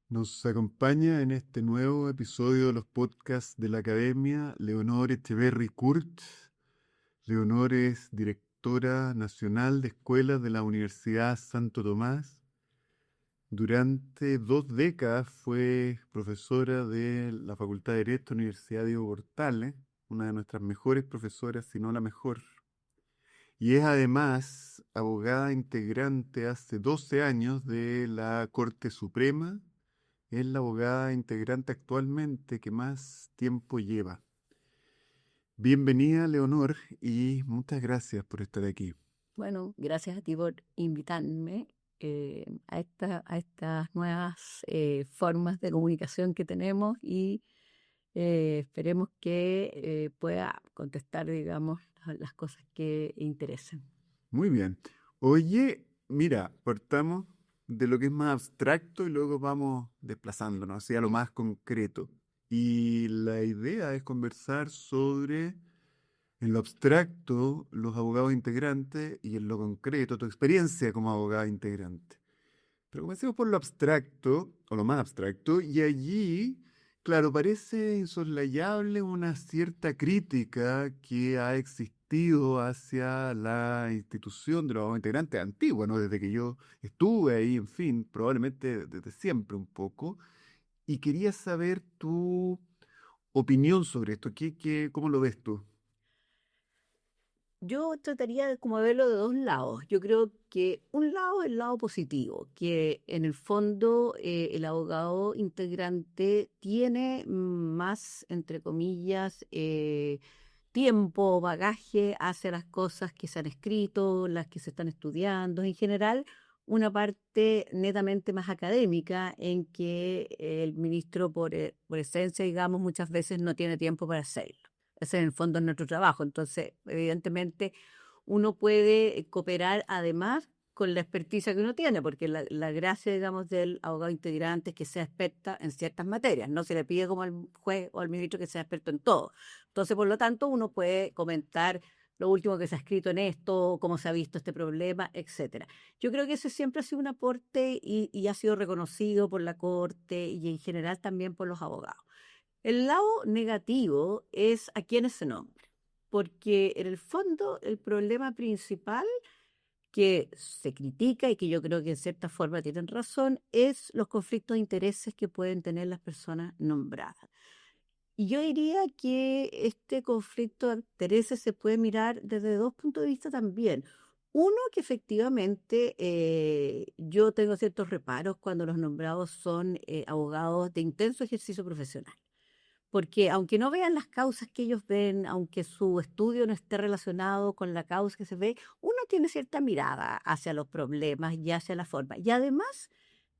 Nos acompaña en este nuevo episodio de los podcasts de la Academia Leonor Echeverri Kurt. Leonor es directora nacional de escuelas de la Universidad Santo Tomás. Durante 2 décadas fue profesora de la Facultad de Derecho de la Universidad Diego Portales, una de nuestras mejores profesoras, si no la mejor. Y es además abogada integrante hace 12 años de la Corte Suprema. Es la abogada integrante actualmente que más tiempo lleva. Bienvenida, Leonor, y muchas gracias por estar aquí. Bueno, gracias a ti por invitarme a estas nuevas formas de comunicación que tenemos y esperemos que pueda contestar, digamos, las cosas que interesen. Muy bien. Oye, mira, partamos de lo que es más abstracto y luego vamos desplazándonos hacia lo más concreto. Y la idea es conversar sobre, en lo abstracto, los abogados integrantes y en lo concreto, tu experiencia como abogada integrante. Pero comencemos por lo abstracto, o lo más abstracto, y allí, claro, parece insoslayable una cierta crítica que ha existido hacia la institución de los integrantes antigua, ¿no? Desde que yo estuve ahí, en fin, probablemente desde siempre un poco, y quería saber tu opinión sobre esto. ¿Cómo lo ves tú? Yo trataría de como verlo de dos lados. Yo creo que un lado es el lado positivo, que en el fondo el abogado integrante tiene más, entre comillas, tiempo, bagaje hacia las cosas que se han escrito, las que se están estudiando, en general, una parte netamente más académica en que el ministro, por esencia, digamos, muchas veces no tiene tiempo para hacerlo. Ese en el fondo es nuestro trabajo. Entonces, evidentemente, uno puede cooperar además con la experticia que uno tiene, porque la gracia, digamos, del abogado integrante es que sea experta en ciertas materias. No se le pide como al juez o al ministro que sea experto en todo. Entonces, por lo tanto, uno puede comentar lo último que se ha escrito en esto, cómo se ha visto este problema, etcétera. Yo creo que ese siempre ha sido un aporte y ha sido reconocido por la Corte y en general también por los abogados. El lado negativo es a quienes se nombra, porque en el fondo el problema principal que se critica y que yo creo que en cierta forma tienen razón es los conflictos de intereses que pueden tener las personas nombradas. Y yo diría que este conflicto de intereses se puede mirar desde dos puntos de vista también. Uno, que efectivamente yo tengo ciertos reparos cuando los nombrados son abogados de intenso ejercicio profesional. Porque aunque no vean las causas que ellos ven, aunque su estudio no esté relacionado con la causa que se ve, uno tiene cierta mirada hacia los problemas y hacia la forma. Y además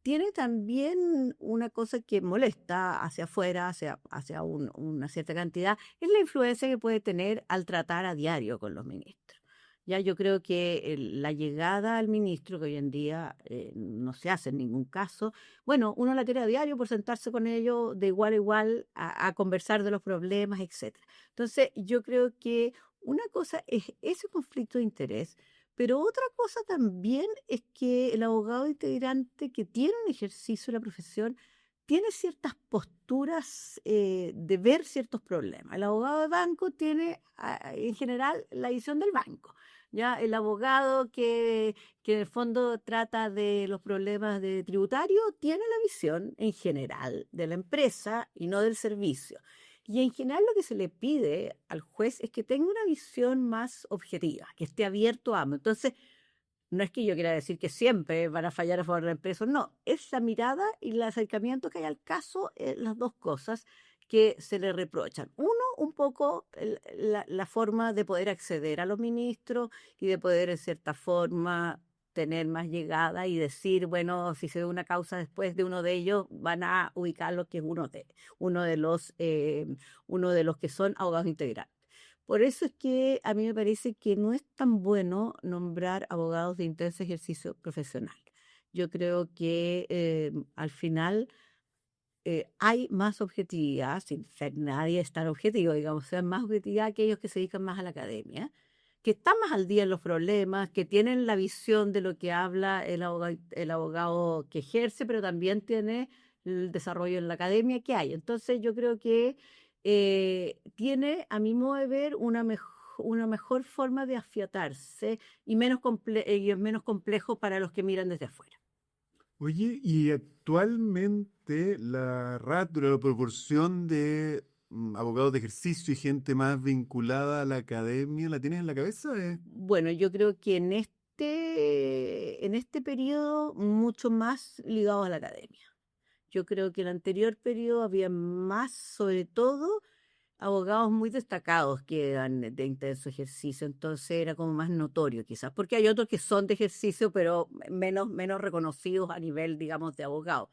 tiene también una cosa que molesta hacia afuera, hacia una cierta cantidad, es la influencia que puede tener al tratar a diario con los ministros. Ya yo creo que la llegada al ministro, que hoy en día no se hace en ningún caso, bueno, uno la tiene a diario por sentarse con ellos de igual a igual a conversar de los problemas, etcétera. Entonces, yo creo que una cosa es ese conflicto de interés, pero otra cosa también es que el abogado integrante que tiene un ejercicio de la profesión tiene ciertas posturas de ver ciertos problemas. El abogado de banco tiene en general la visión del banco. Ya el abogado que en el fondo trata de los problemas de tributario tiene la visión en general de la empresa y no del servicio. Y en general lo que se le pide al juez es que tenga una visión más objetiva, que esté abierto a ambos. Entonces, no es que yo quiera decir que siempre van a fallar a favor de la empresa, no, es la mirada y el acercamiento que hay al caso, las dos cosas que se le reprochan. Uno, un poco la forma de poder acceder a los ministros y de poder en cierta forma tener más llegada y decir, bueno, si se ve una causa después de uno de ellos, van a ubicarlo que es uno de uno de los que son abogados integrales. Por eso es que a mí me parece que no es tan bueno nombrar abogados de intenso ejercicio profesional. Yo creo que al final hay más objetividad, sin ser nadie es tan objetivo, digamos, o sea, más objetividad aquellos que se dedican más a la academia, que están más al día en los problemas, que tienen la visión de lo que habla el abogado que ejerce, pero también tiene el desarrollo en la academia que hay. Entonces yo creo que tiene, a mi modo de ver, una mejor forma de afiatarse y es menos complejo para los que miran desde afuera. Oye, y actualmente la ratio, la proporción de abogados de ejercicio y gente más vinculada a la academia, ¿la tienes en la cabeza? Bueno, yo creo que en este periodo mucho más ligado a la academia. Yo creo que en el anterior periodo había más, sobre todo, abogados muy destacados que eran de intenso ejercicio, entonces era como más notorio quizás, porque hay otros que son de ejercicio, pero menos reconocidos a nivel, digamos, de abogado.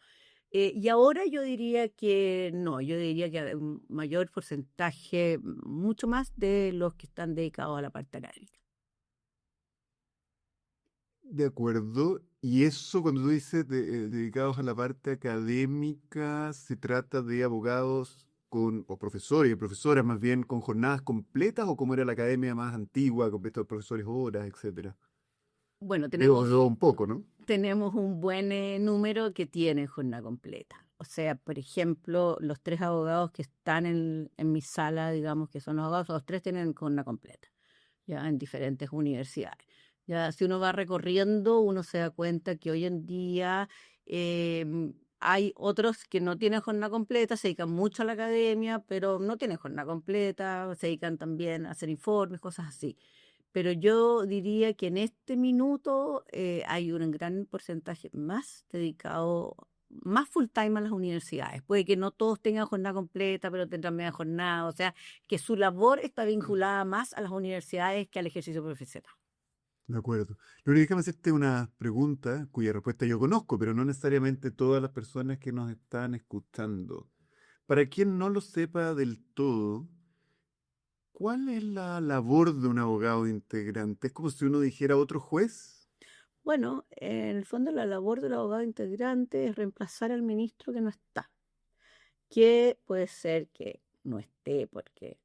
Y ahora yo diría que no, yo diría que hay un mayor porcentaje, mucho más de los que están dedicados a la parte académica. De acuerdo. Y eso, cuando tú dices dedicados a la parte académica, se trata de abogados con, o profesores y profesoras más bien, con jornadas completas o como era la academia más antigua, con estos profesores horas, etcétera. Bueno, Digo, un poco, ¿no? tenemos un buen número que tiene jornada completa. O sea, por ejemplo, los tres abogados que están en mi sala, digamos que son los abogados, los tres tienen jornada completa, ya en diferentes universidades. Ya si uno va recorriendo, uno se da cuenta que hoy en día hay otros que no tienen jornada completa, se dedican mucho a la academia, pero no tienen jornada completa, se dedican también a hacer informes, cosas así. Pero yo diría que en este minuto hay un gran porcentaje más dedicado, más full time a las universidades. Puede que no todos tengan jornada completa, pero tendrán media jornada. O sea, que su labor está vinculada más a las universidades que al ejercicio profesional. De acuerdo. Lo déjame hacerte una pregunta cuya respuesta yo conozco, pero no necesariamente todas las personas que nos están escuchando. Para quien no lo sepa del todo, ¿cuál es la labor de un abogado integrante? Es como si uno dijera otro juez. Bueno, en el fondo la labor del abogado integrante es reemplazar al ministro que no está, que puede ser que no esté porque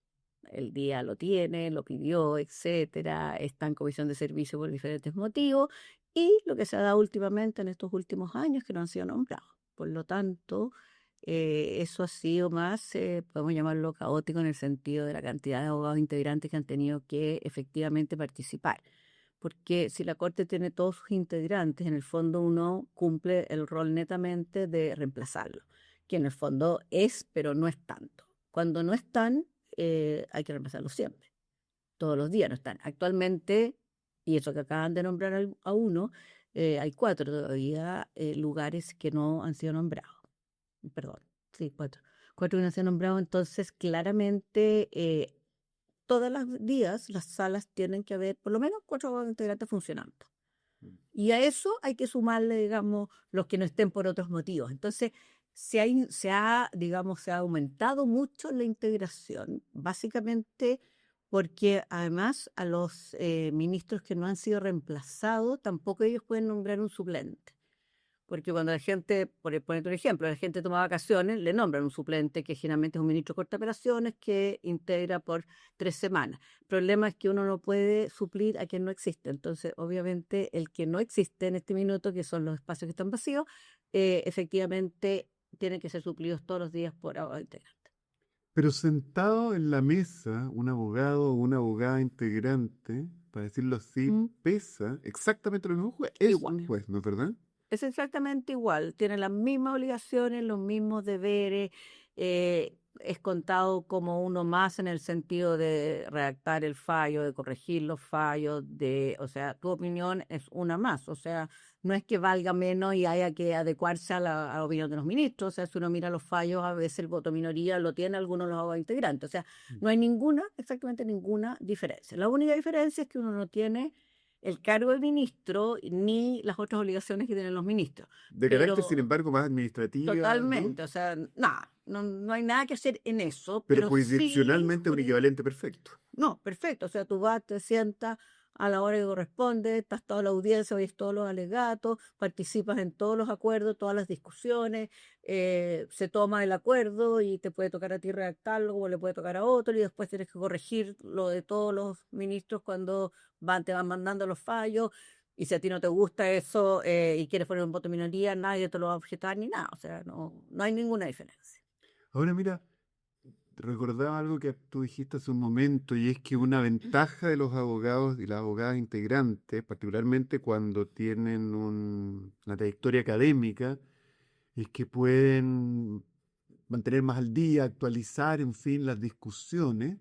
el día lo tiene, lo pidió, etcétera, está en comisión de servicio por diferentes motivos, y lo que se ha dado últimamente en estos últimos años que no han sido nombrados. Por lo tanto, eso ha sido más, podemos llamarlo caótico en el sentido de la cantidad de abogados integrantes que han tenido que efectivamente participar. Porque si la Corte tiene todos sus integrantes, en el fondo uno cumple el rol netamente de reemplazarlo, que en el fondo es, pero no es tanto. Cuando no están, hay que reemplazarlo siempre. Todos los días no están. Actualmente, y eso que acaban de nombrar a uno, hay cuatro todavía lugares que no han sido nombrados. Perdón, sí, cuatro. Cuatro que no han sido nombrados. Entonces, claramente, todos los días las salas tienen que haber por lo menos cuatro abogados integrantes funcionando. Y a eso hay que sumarle, digamos, los que no estén por otros motivos. Entonces, digamos, se ha aumentado mucho la integración, básicamente porque además a los ministros que no han sido reemplazados, tampoco ellos pueden nombrar un suplente. Porque cuando la gente, por poner un ejemplo, la gente toma vacaciones, le nombran un suplente que generalmente es un ministro de corta operaciones que integra por 3 semanas. El problema es que uno no puede suplir a quien no existe. Entonces, obviamente, el que no existe en este minuto, que son los espacios que están vacíos, efectivamente tienen que ser suplidos todos los días por abogado integrante. Pero sentado en la mesa, un abogado o una abogada integrante, para decirlo así, Mm, pesa exactamente lo mismo juez. Es Igual. un juez, ¿no es verdad? Es exactamente igual, tiene las mismas obligaciones, los mismos deberes, es contado como uno más en el sentido de redactar el fallo, de corregir los fallos, o sea, tu opinión es una más, o sea, no es que valga menos y haya que adecuarse a la opinión de los ministros, o sea, si uno mira los fallos, a veces el voto minoría lo tiene algunos de los abogados integrantes, o sea, Mm. no hay ninguna, exactamente ninguna diferencia. La única diferencia es que uno no tiene el cargo de ministro ni las otras obligaciones que tienen los ministros. De carácter, sin Pero embargo, más administrativa, ¿no? totalmente, o sea, nada, no hay nada que hacer en eso, Pero pero sí, jurisdiccionalmente un equivalente perfecto. no, perfecto, o sea, tú vas, te sientas a la hora que corresponde, estás toda la audiencia, oyes todos los alegatos, participas en todos los acuerdos, todas las discusiones, se toma el acuerdo y te puede tocar a ti redactarlo como le puede tocar a otro y después tienes que corregir lo de todos los ministros cuando te van mandando los fallos. Y si a ti no te gusta eso y quieres poner un voto de minoría, nadie te lo va a objetar ni nada. O sea, no hay ninguna diferencia. Ahora mira, recordaba algo que tú dijiste hace un momento y es que una ventaja de los abogados y las abogadas integrantes, particularmente cuando tienen una trayectoria académica, es que pueden mantener más al día, actualizar, en fin, las discusiones.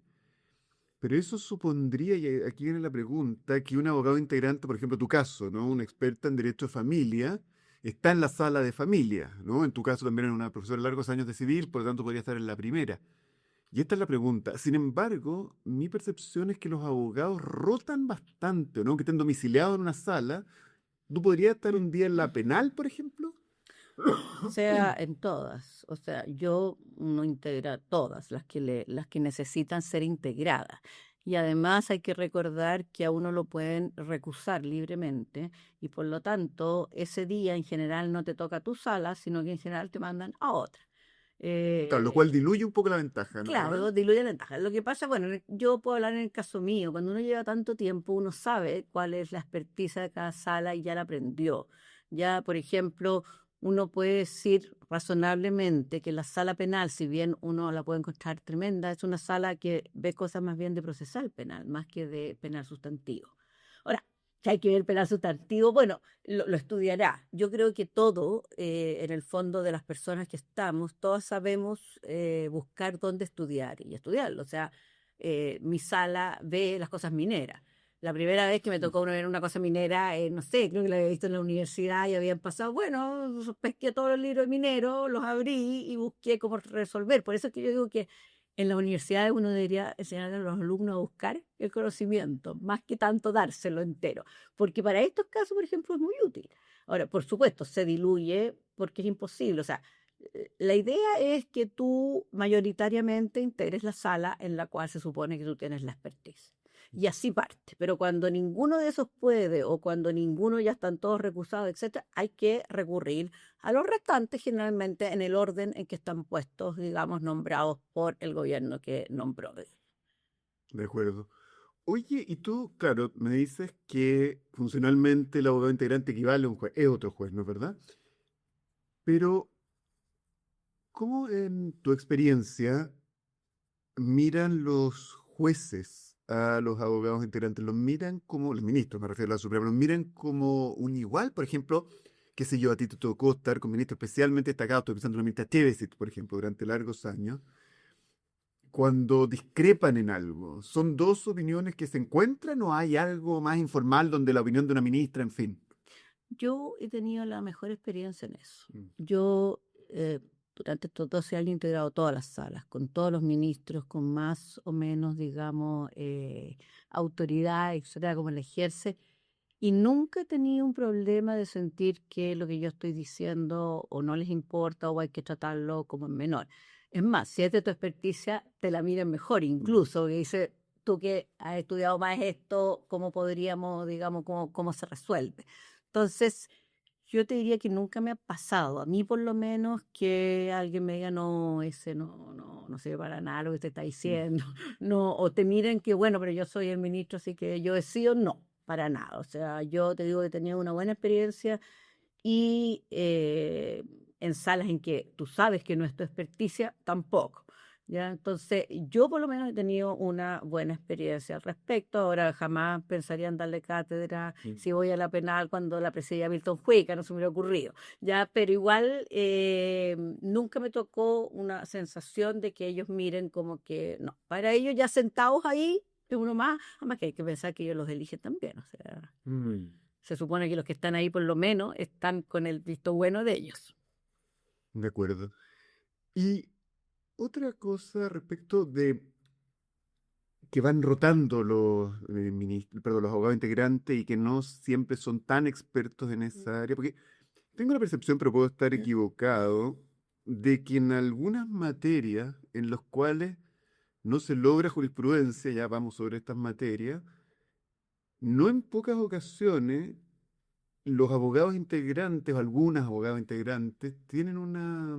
Pero eso supondría, y aquí viene la pregunta, que un abogado integrante, por ejemplo, tu caso, ¿no? Una experta en derecho de familia, está en la sala de familia, ¿no? En tu caso también eres una profesora de largos años de civil, por lo tanto podría estar en la primera. Y esta es la pregunta. Sin embargo, mi percepción es que los abogados rotan bastante, ¿no? Que estén domiciliados en una sala. ¿Tú podrías estar un día en la penal, por ejemplo? Sea en todas. O sea, yo no integra todas las que necesitan ser integradas. Y además hay que recordar que a uno lo pueden recusar libremente y por lo tanto ese día en general no te toca a tu sala, sino que en general te mandan a otra. Claro, lo Eh, cual diluye un poco la ventaja, ¿no? ¿Verdad? Claro, diluye la ventaja. Lo que pasa, bueno, yo puedo hablar en el caso mío, cuando uno lleva tanto tiempo, uno sabe cuál es la experticia de cada sala y ya la aprendió. Ya, por ejemplo, uno puede decir razonablemente que la sala penal, si bien uno la puede encontrar tremenda, es una sala que ve cosas más bien de procesal penal, más que de penal sustantivo. Ahora, que hay que ver penal sustantivo, bueno, lo estudiará. Yo creo que todo, en el fondo de las personas que estamos, todos sabemos buscar dónde estudiar y estudiarlo. O sea, mi sala ve las cosas mineras. La primera vez que me tocó ver una cosa minera, no sé, creo que la había visto en la universidad y habían pasado, bueno, pesqué todos los libros de minero, los abrí y busqué cómo resolver. Por eso es que yo digo que en las universidades uno debería enseñar a los alumnos a buscar el conocimiento, más que tanto dárselo entero, porque para estos casos, por ejemplo, es muy útil. Ahora, por supuesto, se diluye porque es imposible. O sea, la idea es que tú mayoritariamente integres la sala en la cual se supone que tú tienes la expertise. Y así parte. Pero cuando ninguno de esos puede o cuando ninguno ya están todos recusados, etcétera, hay que recurrir a los restantes generalmente en el orden en que están puestos, digamos, nombrados por el gobierno que nombró. De acuerdo. Oye, y tú, claro, me dices que funcionalmente el abogado integrante equivale a un juez, es otro juez, ¿no es verdad? Pero, ¿cómo en tu experiencia miran los jueces a los abogados integrantes? ¿Los miran como, los ministros, me refiero a la Suprema, los miran como un igual? Por ejemplo, qué sé yo, a ti te tocó estar con ministros especialmente destacados, estoy pensando en la ministra Tevesit, por ejemplo, durante largos años, cuando discrepan en algo. ¿Son dos opiniones que se encuentran o hay algo más informal donde la opinión de una ministra, en fin? Yo he tenido la mejor experiencia en eso. Mm. Yo, durante estos 12 años, he integrado todas las salas, con todos los ministros, con más o menos, digamos, autoridad, etcétera, como la ejerce, y nunca he tenido un problema de sentir que lo que yo estoy diciendo o no les importa o hay que tratarlo como en menor. Es más, si es de tu experticia, te la miran mejor, Mm. incluso, que dice, tú que has estudiado más esto, ¿cómo podríamos, digamos, cómo se resuelve? Entonces, yo te diría que nunca me ha pasado, a mí por lo menos, que alguien me diga, no, ese no sirve para nada lo que te está Mm. diciendo, no, o te miren que, bueno, pero yo soy el ministro, así que yo decido, no, para nada. O sea, yo te digo que he tenido una buena experiencia y en salas en que tú sabes que no es tu experticia, tampoco. ¿Ya? Entonces, yo por lo menos he tenido una buena experiencia al respecto. Ahora jamás pensaría en darle cátedra Mm. si voy a la penal cuando la presidía Milton Jueca, no se me hubiera ocurrido. ¿Ya? Pero igual nunca me tocó una sensación de que ellos miren como que no. Para ellos ya sentados ahí, de uno más, además que hay que pensar que ellos los eligen también. O sea, Mm. se supone que los que están ahí por lo menos están con el visto bueno de ellos. De acuerdo. Y otra cosa respecto de que van rotando los, perdón, los abogados integrantes y que no siempre son tan expertos en esa área, porque tengo la percepción, pero puedo estar equivocado, de que en algunas materias en las cuales no se logra jurisprudencia, ya vamos sobre estas materias, no en pocas ocasiones los abogados integrantes o algunos abogados integrantes tienen una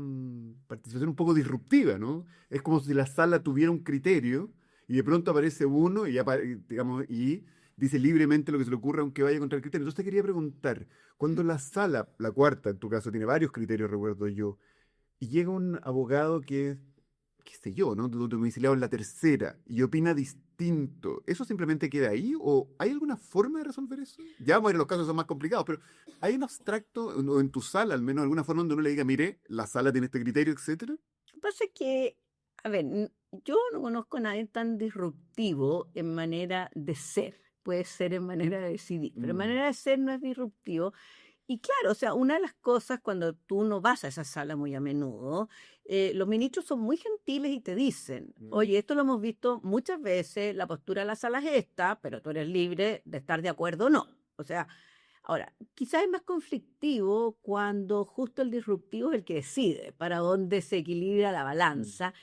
participación un poco disruptiva, ¿no? Es como si la sala tuviera un criterio y de pronto aparece uno y, digamos, y dice libremente lo que se le ocurre aunque vaya contra el criterio. Entonces te quería preguntar, cuando la sala, la cuarta en tu caso, tiene varios criterios, recuerdo yo, y llega un abogado que es, qué sé yo, ¿no? Tu domiciliado en la tercera y opina distinto, ¿eso simplemente queda ahí o hay alguna forma de resolver eso? Ya vamos a ir a los casos que son más complicados, pero ¿hay un abstracto, o en tu sala al menos, alguna forma donde uno le diga, mire, la sala tiene este criterio, etcétera? Lo que pasa es que, a ver, yo no conozco a nadie tan disruptivo en manera de ser. Puede ser en manera de decidir, pero en Mm, manera de ser no es disruptivo. Y claro, o sea, una de las cosas cuando tú no vas a esa sala muy a menudo, los ministros son muy gentiles y te dicen, mm, oye, esto lo hemos visto muchas veces, la postura de la sala es esta, pero tú eres libre de estar de acuerdo o no. O sea, ahora, quizás es más conflictivo cuando justo el disruptivo es el que decide para dónde se equilibra la mm, balanza.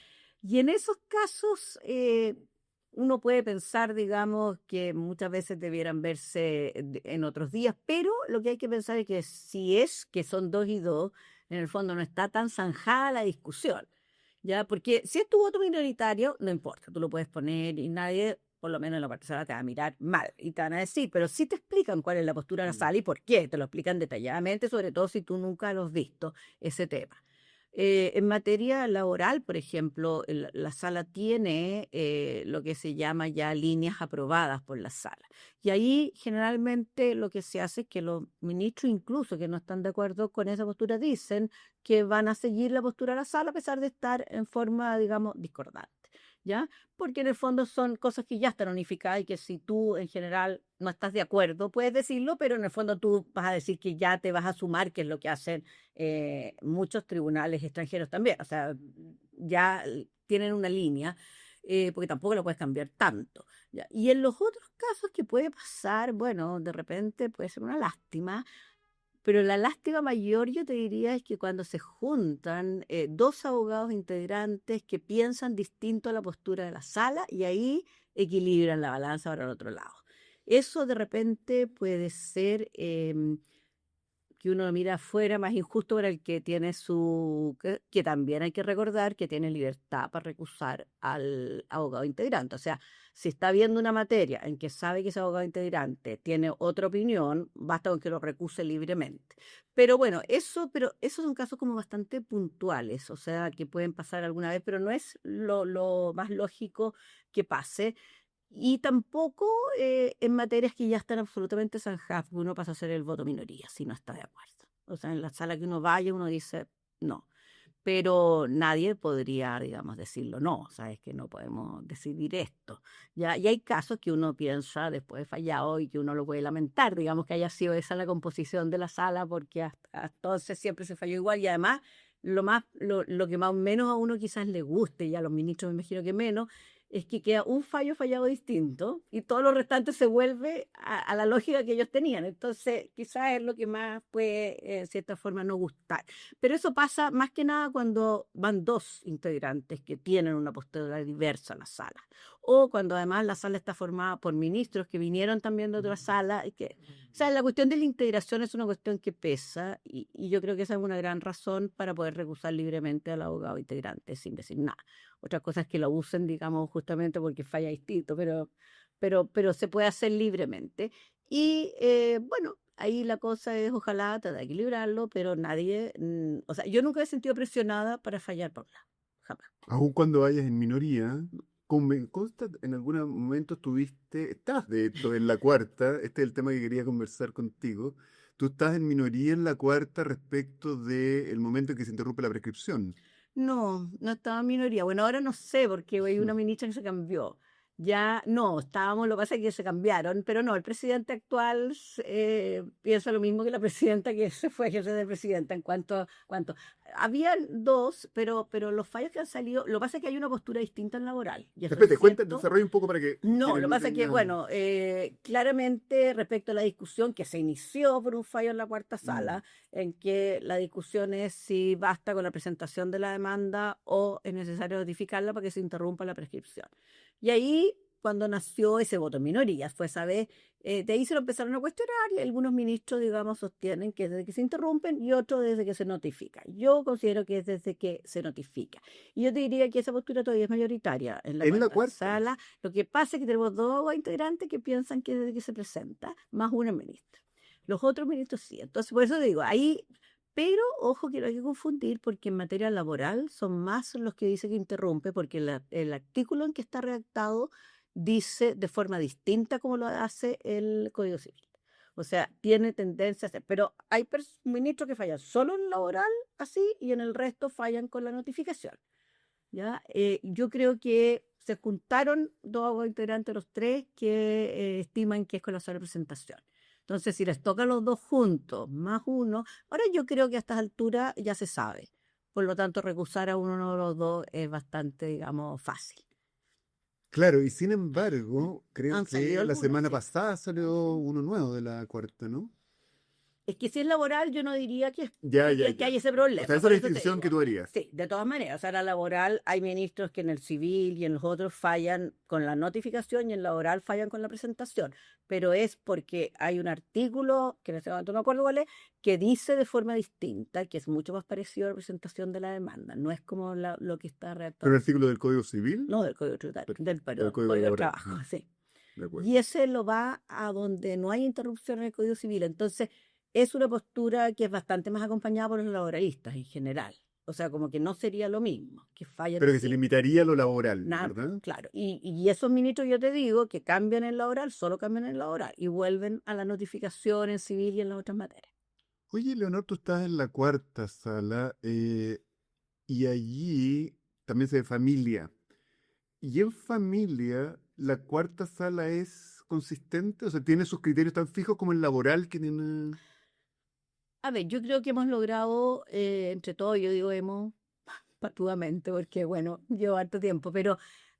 Y en esos casos, uno puede pensar, digamos, que muchas veces debieran verse en otros días, pero lo que hay que pensar es que si es que son dos y dos, en el fondo no está tan zanjada la discusión, ¿ya? Porque si es tu voto minoritario, no importa, tú lo puedes poner y nadie, por lo menos en la parte sala, te va a mirar mal y te van a decir, pero sí te explican cuál es la postura de la mm. sala y por qué, te lo explican detalladamente, sobre todo si tú nunca lo has visto, ese tema. En materia laboral, por ejemplo, la sala tiene lo que se llama ya líneas aprobadas por la sala. Y ahí generalmente lo que se hace es que los ministros, incluso que no están de acuerdo con esa postura, dicen que van a seguir la postura de la sala a pesar de estar en forma, digamos, discordante. ¿Ya? Porque en el fondo son cosas que ya están unificadas y que si tú en general no estás de acuerdo, puedes decirlo, pero en el fondo tú vas a decir que ya te vas a sumar, que es lo que hacen muchos tribunales extranjeros también. O sea, ya tienen una línea, porque tampoco lo puedes cambiar tanto. ¿Ya? Y en los otros casos que puede pasar, bueno, de repente puede ser una lástima, pero la lástima mayor, yo te diría, es que cuando se juntan dos abogados integrantes que piensan distinto a la postura de la sala y ahí equilibran la balanza para el otro lado. Eso de repente puede ser que uno lo mira afuera más injusto para el que tiene que también hay que recordar que tiene libertad para recusar al abogado integrante. O sea, si está viendo una materia en que sabe que ese abogado integrante tiene otra opinión, basta con que lo recuse libremente. Pero esos son casos como bastante puntuales, o sea, que pueden pasar alguna vez, pero no es lo más lógico que pase. Y tampoco en materias que ya están absolutamente zanjadas, porque uno pasa a ser el voto minoría si no está de acuerdo. O sea, en la sala que uno vaya, uno dice no. Pero nadie podría, digamos, decirlo no, o sea, es que no podemos decidir esto. ¿Ya? Y hay casos que uno piensa después de fallado y que uno lo puede lamentar, digamos que haya sido esa la composición de la sala, porque hasta entonces siempre se falló igual y además lo que más o menos a uno quizás le guste, y a los ministros me imagino que menos, es que queda un fallo fallado distinto y todo lo restante se vuelve a la lógica que ellos tenían. Entonces, quizás es lo que más puede, en cierta forma, no gustar. Pero eso pasa más que nada cuando van dos integrantes que tienen una postura diversa en la sala. O cuando además la sala está formada por ministros que vinieron también de otra sala. O sea, la cuestión de la integración es una cuestión que pesa y yo creo que esa es una gran razón para poder recusar libremente al abogado integrante sin decir nada. Otra cosa es que lo usen, digamos, justamente porque falla distinto, pero se puede hacer libremente. Y bueno, ahí la cosa es, ojalá tratar de equilibrarlo, pero nadie, o sea, yo nunca he sentido presionada para fallar por la, jamás. Aun cuando vayas en minoría, consta, en algún momento estás de hecho en la cuarta, este es el tema que quería conversar contigo, tú estás en minoría en la cuarta respecto del momento en que se interrumpe la prescripción. No, no estaba en minoría. Bueno, ahora no sé, porque hay Hmm. una ministra que se cambió. Ya no, estábamos, lo que pasa es que se cambiaron, pero no, el presidente actual piensa lo mismo que la presidenta que se fue a ejercer de presidenta en cuanto. Había dos, pero los fallos que han salido, lo que pasa es que hay una postura distinta en laboral, y eso es Espérate, cuenta, cierto. desarrolla un poco para que No, quienes lo que no pasa es que, tengan... bueno, claramente respecto a la discusión que se inició por un fallo en la cuarta Mm, sala, en que la discusión es si basta con la presentación de la demanda o es necesario notificarla para que se interrumpa la prescripción. Y ahí, cuando nació ese voto en minoría. Fue esa vez, de ahí se lo empezaron a cuestionar y algunos ministros, digamos, sostienen que es desde que se interrumpen y otros desde que se notifica. Yo considero que es desde que se notifica. Y yo te diría que esa postura todavía es mayoritaria en la En la cuarta cuarta. sala. Lo que pasa es que tenemos dos integrantes que piensan que desde que se presenta, más una ministra. Los otros ministros sí. Entonces, por eso digo, ahí, pero ojo que no hay que confundir porque en materia laboral son más los que dicen que interrumpe, porque el artículo en que está redactado dice de forma distinta como lo hace el Código Civil. O sea, tiene tendencia a ser, pero hay ministros que fallan solo en laboral, así, y en el resto fallan con la notificación. ¿Ya? Yo creo que se juntaron dos integrantes, los tres, que estiman que es con la sola presentación. Entonces, si les toca los dos juntos, más uno, ahora yo creo que a estas alturas ya se sabe. Por lo tanto, recusar a uno de los dos es bastante, digamos, fácil. Claro, y sin embargo, creo Han salido que la algunos, semana sí. pasada salió uno nuevo de la cuarta, ¿no? Es que si es laboral, yo no diría Ya, ya, que ya. hay ese O sea, problema, esa es por la eso te distinción que digo. tú harías. Sí, de todas maneras, o sea, la laboral hay ministros que en el civil y en los otros fallan con la notificación y en laboral fallan con la presentación, pero es porque hay un artículo, que en este momento no me acuerdo cuál es, que dice de forma distinta, que es mucho más parecido a la presentación de la demanda, no es como lo que está Pero el redactado, artículo del Código Civil, no del Código Tributario, pero- del, del perdón, Código Código del Laboral. Trabajo, Ajá, sí. de acuerdo. Y ese lo va a donde no hay interrupción en el Código Civil. Entonces, es una postura que es bastante más acompañada por los laboralistas en general. O sea, como que no sería lo mismo, que fallen Pero que se así. limitaría a lo laboral, Nada, ¿verdad? claro. Y esos ministros, yo te digo, que cambian en laboral, solo cambian en laboral y vuelven a la notificación en civil y en las otras materias. Oye, Leonor, tú estás en la cuarta sala y allí también se ve familia. Y en familia, la cuarta sala es consistente, o sea, tiene sus criterios tan fijos como el laboral que tiene. A ver, yo creo que hemos logrado, entre todos, yo digo hemos, patudamente, porque bueno, llevo harto tiempo, pero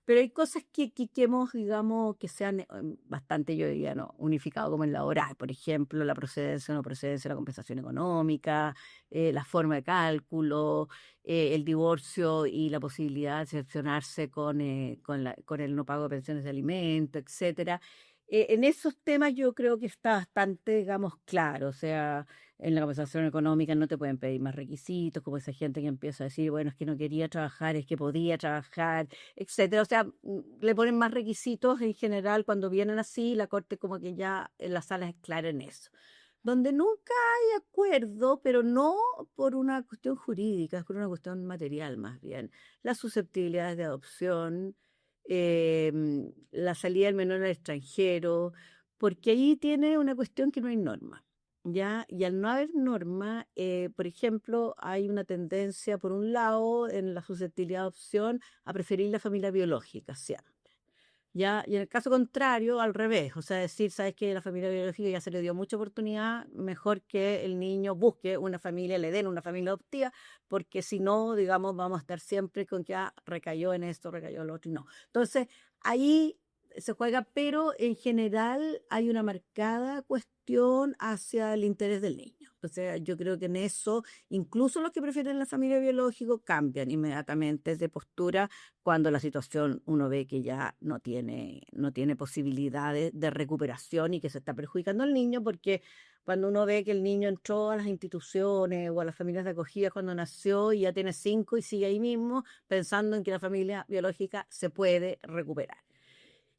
hay cosas que hemos, digamos, que se han bastante, yo diría, no, unificado como en la oral, por ejemplo, la procedencia o no procedencia, la compensación económica, la forma de cálculo, el divorcio y la posibilidad de excepcionarse con el no pago de pensiones de alimentos, etcétera. En esos temas yo creo que está bastante, digamos, claro, o sea, en la compensación económica no te pueden pedir más requisitos, como esa gente que empieza a decir, bueno, es que no quería trabajar, es que podía trabajar, etcétera. O sea, le ponen más requisitos en general cuando vienen así, la corte como que ya en la sala es clara en eso. Donde nunca hay acuerdo, pero no por una cuestión jurídica, es por una cuestión material más bien. Las susceptibilidades de adopción, la salida del menor al extranjero, porque ahí tiene una cuestión que no hay norma. ¿Ya? Y al no haber norma, por ejemplo, hay una tendencia, por un lado, en la susceptibilidad de adopción, a preferir la familia biológica, siempre. ¿Ya? Y en el caso contrario, al revés, o sea, decir, sabes que la familia biológica ya se le dio mucha oportunidad, mejor que el niño busque una familia, le den una familia adoptiva, porque si no, digamos, vamos a estar siempre con que recayó en esto, recayó en lo otro, y no. Entonces, ahí se juega, pero en general hay una marcada cuestión hacia el interés del niño. O sea, yo creo que en eso, incluso los que prefieren la familia biológica cambian inmediatamente de postura cuando la situación uno ve que ya no tiene posibilidades de recuperación y que se está perjudicando al niño, porque cuando uno ve que el niño entró a las instituciones o a las familias de acogida cuando nació y ya tiene 5 y sigue ahí mismo, pensando en que la familia biológica se puede recuperar.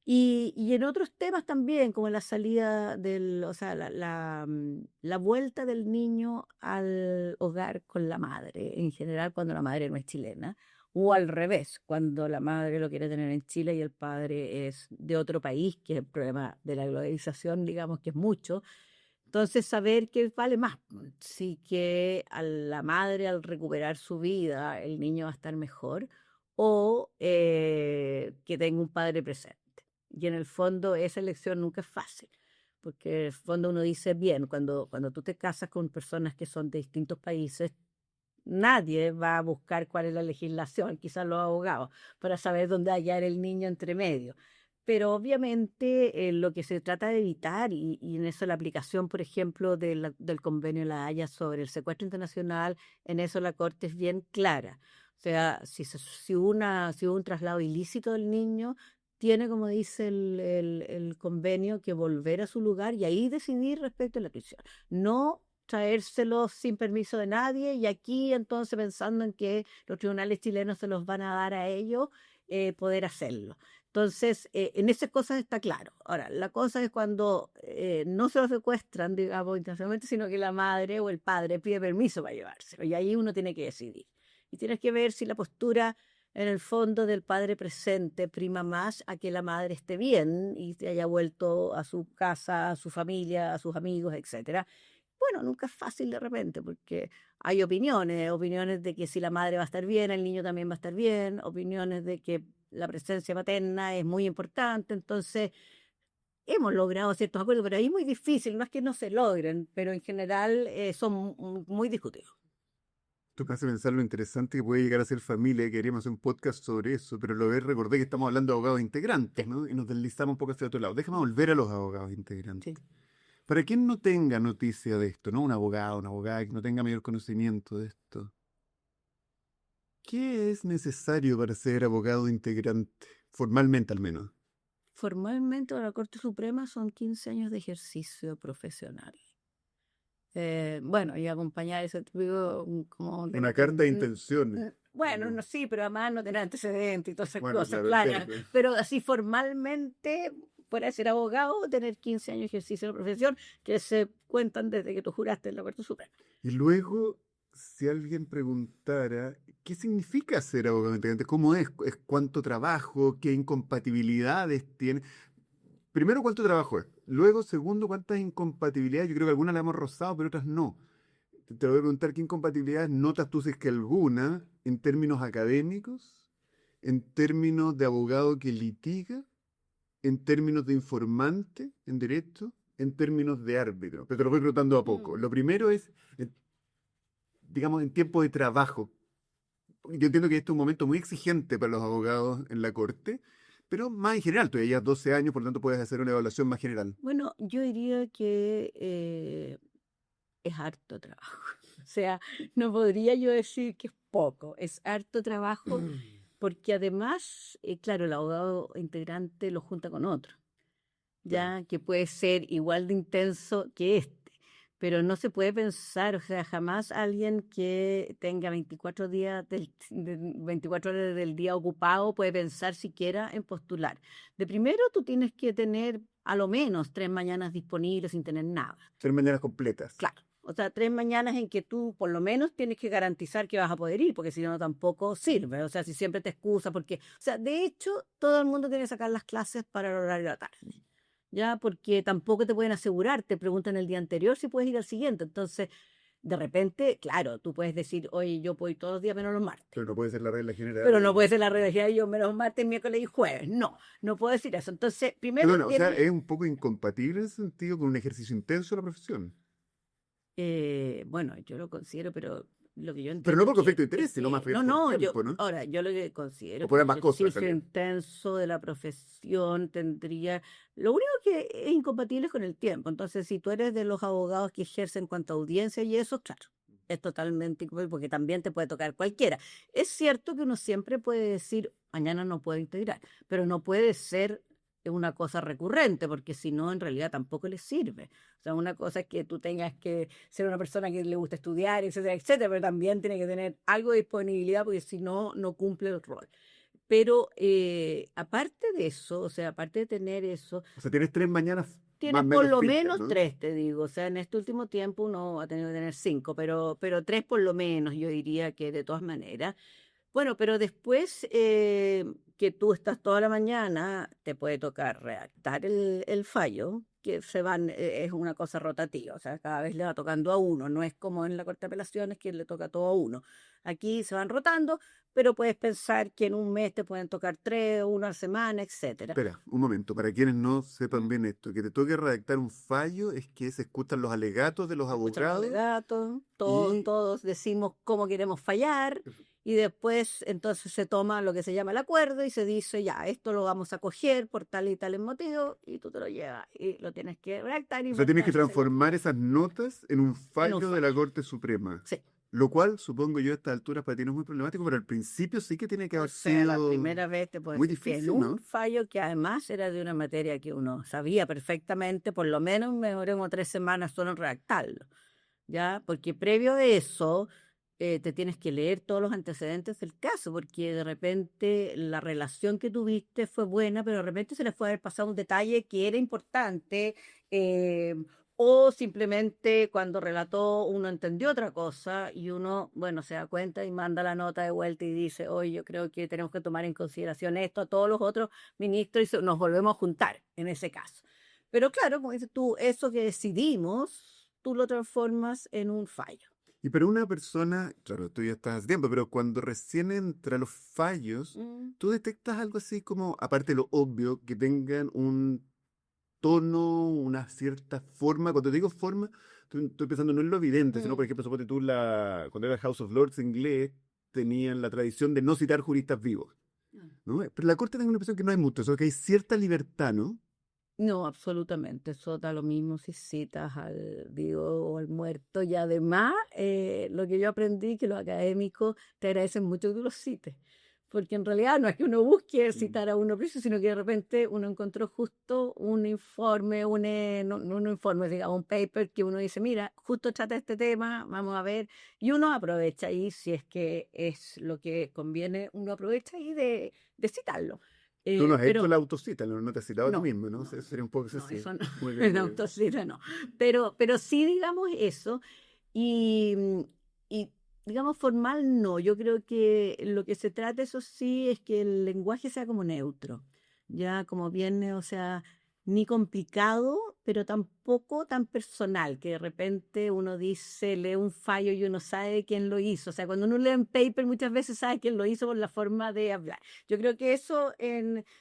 Y en otros temas también, como la salida o sea, la vuelta del niño al hogar con la madre, en general cuando la madre no es chilena, o al revés, cuando la madre lo quiere tener en Chile y el padre es de otro país, que es el problema de la globalización, digamos que es mucho. Entonces, saber qué vale más, si que a la madre al recuperar su vida el niño va a estar mejor o que tenga un padre presente. Y en el fondo esa elección nunca es fácil, porque en el fondo uno dice, bien, cuando tú te casas con personas que son de distintos países, nadie va a buscar cuál es la legislación, quizás los abogados, para saber dónde hallar el niño entre medio. Pero obviamente lo que se trata de evitar, y en eso la aplicación, por ejemplo, del convenio de La Haya sobre el secuestro internacional, en eso la Corte es bien clara. O sea, si hubo un traslado ilícito del niño, tiene, como dice el convenio, que volver a su lugar y ahí decidir respecto a la tuición. No traérselos sin permiso de nadie y aquí entonces pensando en que los tribunales chilenos se los van a dar a ellos, poder hacerlo. Entonces, en esas cosas está claro. Ahora, la cosa es cuando no se lo secuestran, digamos, intencionalmente, sino que la madre o el padre pide permiso para llevárselo y ahí uno tiene que decidir. Y tienes que ver si la postura en el fondo del padre presente prima más a que la madre esté bien y se haya vuelto a su casa, a su familia, a sus amigos, etcétera. Bueno, nunca es fácil de repente porque hay opiniones de que si la madre va a estar bien, el niño también va a estar bien, opiniones de que la presencia materna es muy importante, entonces hemos logrado ciertos acuerdos, pero ahí es muy difícil, no es que no se logren, pero en general son muy discutidos. Tú me hace pensar lo interesante que puede llegar a ser familia, queríamos hacer un podcast sobre eso, pero lo recordé que estamos hablando de abogados integrantes, Sí, ¿no? Y nos deslizamos un poco hacia otro lado. Déjame volver a los abogados integrantes. sí. Para quien no tenga noticia de esto, ¿no? Un abogado, una abogada que no tenga mayor conocimiento de esto, ¿qué es necesario para ser abogado integrante? Formalmente al menos. Formalmente la Corte Suprema son 15 años de ejercicio profesional. Bueno, y acompañar ese típico como Una carta de intenciones. bueno, no, sí, pero además no tener antecedentes y todas esas Bueno, cosas, claro, claro. entiendo. Pero así formalmente, para ser abogado, tener 15 años de ejercicio de la profesión que se cuentan desde que tú juraste en la Corte Suprema. Y luego, si alguien preguntara, ¿qué significa ser abogado integrante? ¿Cómo es? ¿Es cuánto trabajo? ¿Qué incompatibilidades tiene? Primero, ¿cuánto trabajo es? Luego, segundo, ¿cuántas incompatibilidades? Yo creo que algunas las hemos rozado, pero otras no. Te voy a preguntar qué incompatibilidades notas tú, si es que alguna, en términos académicos, en términos de abogado que litiga, en términos de informante en derecho, en términos de árbitro. Pero te lo voy preguntando a poco. Mm. Lo primero es, digamos, en tiempo de trabajo. Yo entiendo que este es un momento muy exigente para los abogados en la corte, pero más en general. Tú ya llevas 12 años, por lo tanto puedes hacer una evaluación más general. Bueno, yo diría que es harto trabajo. O sea, no podría yo decir que es poco, es harto trabajo porque además, claro, el abogado integrante lo junta con otro, Claro. ya que puede ser igual de intenso que este, pero no se puede pensar, o sea, jamás alguien que tenga 24 días 24 horas del día ocupado puede pensar siquiera en postular. De primero, tú tienes que tener a lo menos 3 mañanas disponibles sin tener nada. 3 mañanas completas. Claro. O sea, 3 mañanas en que tú por lo menos tienes que garantizar que vas a poder ir, porque si no, tampoco sirve. O sea, si siempre te excusa, porque, o sea, de hecho, todo el mundo tiene que sacar las clases para el horario de la tarde. Ya, porque tampoco te pueden asegurar, te preguntan el día anterior si puedes ir al siguiente. Entonces, de repente, claro, tú puedes decir, oye, yo puedo ir todos los días menos los martes. Pero no puede ser la regla Pero no general. puede ser la regla general, yo menos martes, miércoles y jueves. No, no puedo decir eso. Entonces, primero Perdona, o sea, tienes, es un poco incompatible en ese sentido con un ejercicio intenso de la profesión. bueno, yo lo considero, pero lo que yo Pero no entiendo por conflicto de interés, es sino más que bien no, por no, tiempo, ¿no? ahora, yo lo que considero O que por el ambas cosas ejercicio también. intenso de la profesión tendría, lo único que es incompatible es con el tiempo. Entonces, si tú eres de los abogados que ejercen cuanto a audiencia y eso, claro, es totalmente incompatible porque también te puede tocar cualquiera. Es cierto que uno siempre puede decir, mañana no puedo integrar, pero no puede ser una cosa recurrente, porque si no, en realidad tampoco les sirve. O sea, una cosa es que tú tengas que ser una persona que le gusta estudiar, etcétera, etcétera, pero también tiene que tener algo de disponibilidad, porque si no, no cumple el rol. Pero aparte de eso, o sea, aparte de tener eso, O sea, tienes 3 mañanas más tienes o por menos lo fijas, menos ¿no? 3, te digo. O sea, en este último tiempo uno ha tenido que tener 5, pero 3 por lo menos, yo diría que de todas maneras. Bueno, pero después que tú estás toda la mañana, te puede tocar redactar el fallo, que es una cosa rotativa, o sea, cada vez le va tocando a uno, no es como en la Corte de Apelaciones que le toca todo a uno. Aquí se van rotando, pero puedes pensar que en un mes te pueden tocar 3, una semana, etcétera. Espera, un momento, para quienes no sepan ¿Mm? bien esto, que te toque redactar un fallo es que se escuchan los alegatos de los Se escuchan los abogados alegatos, y todos decimos cómo queremos fallar y después entonces se toma lo que se llama el acuerdo y se dice, ya, esto lo vamos a coger por tal y tal motivo y tú te lo llevas y lo tienes que redactar y o sea, tienes que mandárselo transformar esas notas en un en un fallo de la fallo. Corte Suprema. Sí. Lo cual, supongo yo, a estas alturas para ti no es muy problemático, pero al principio sí que tiene que O haber sea, la sido primera vez te puedo muy decir que en difícil, un ¿no? fallo que además era de una materia que uno sabía perfectamente, por lo menos me demoré como 3 semanas solo en redactarlo, ¿ya? Porque previo a eso te tienes que leer todos los antecedentes del caso, porque de repente la relación que tuviste fue buena, pero de repente se les puede haber pasado un detalle que era importante, eh, o simplemente cuando relató uno entendió otra cosa y uno, bueno, se da cuenta y manda la nota de vuelta y dice, oye, yo creo que tenemos que tomar en consideración esto a todos los otros ministros y nos volvemos a juntar en ese caso. Pero claro, como dices tú, eso que decidimos, tú lo transformas en un fallo. Y para una persona, claro, tú ya estás hace tiempo, pero cuando recién entra los fallos, Mm, ¿tú detectas algo así como, aparte de lo obvio, que tengan un tono, una cierta forma? Cuando te digo forma, estoy pensando no en lo evidente, sino, por mm, ejemplo, suponte tú, cuando era House of Lords inglés, tenían la tradición de no citar juristas vivos, mm. ¿no? Pero la corte tengo la impresión que no hay mucho, eso, que hay cierta libertad, ¿no? No, absolutamente. Eso da lo mismo si citas al vivo o al muerto. Y además, lo que yo aprendí, que los académicos te agradecen mucho que tú los cites. Porque en realidad no es que uno busque Mm. citar a uno preciso, sino que de repente uno encontró justo un informe, no un informe, digamos, un paper que uno dice, mira, justo trata este tema, vamos a ver. Y uno aprovecha ahí, si es que es lo que conviene, uno aprovecha ahí de citarlo. Tú no has hecho Pero la autocita, no te has citado a ti no, mismo, ¿no? no, Eso sería un poco no, excesivo. eso no, Muy bien, en muy bien. autocita no. Pero sí, digamos eso. Y, y, digamos, formal no. Yo creo que lo que se trata, eso sí, es que el lenguaje sea como neutro. Ya como bien, o sea, ni complicado, pero tampoco tan personal, que de repente uno dice, lee un fallo y uno sabe quién lo hizo. O sea, cuando uno lee un paper, muchas veces sabe quién lo hizo por la forma de hablar. Yo creo que eso